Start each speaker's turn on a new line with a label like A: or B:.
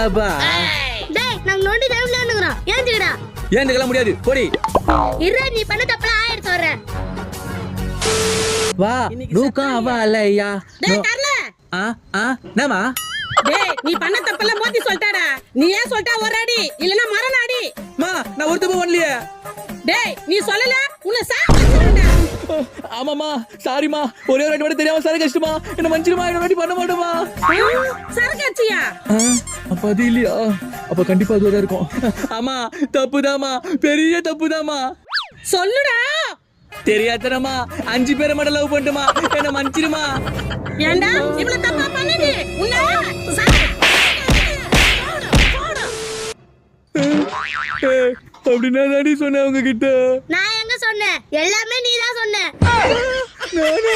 A: அப்பா
B: டேய் நாங்க நோண்டி டைம் விளையாடுறோம் ஏந்துடா
A: ஏந்துக்கலாம் முடியாது போடி
B: இரு நீ பண்ண தப்பலாம் ஆயிடுச்சு வரேன்
A: வா நூக்கா அவா இல்லையா
C: டேய் கர்ல
A: என்னமா
C: டேய் நீ பண்ண தப்பெல்லாம் மோதி சொல்லிட்டாடா நீ ஏன் சொல்லிட்டா ஒரு அடி இல்லனா மரண அடி
A: மா நான் ஒரு தப்பு பண்ணலையே
C: டேய் நீ சொல்லல உன்னை சாவடிச்சிரடா
A: ஆமாமா சாரிமா ஒரே ஒரு வாட்டி மட்டும் தெரியாம சாரி கஷ்டமா என்ன மன்னிச்சிடுமா இன்னொரு வாட்டி பண்ண மாட்டோமா
C: சரக்காச்சியா
A: அப்ப அது இல்லையா அப்ப கண்டிப்பா அதுவா இருக்கும் ஆமா தப்புதாமா பெரிய தப்புதாமா
C: சொல்லுடா
A: தெரியாதனமா 5 பேரை மட்டும் லவ் பண்ணிட்டுமா என்ன மன்னிச்சிடுமா
C: ஏண்டா இவ்வளவு தப்பா பண்ணடி உன்னை
A: அப்படின்னா தாடி சொன்னேன் உங்ககிட்ட
B: நான் எங்க சொன்னேன் எல்லாமே நீ தான் சொன்ன
A: நானா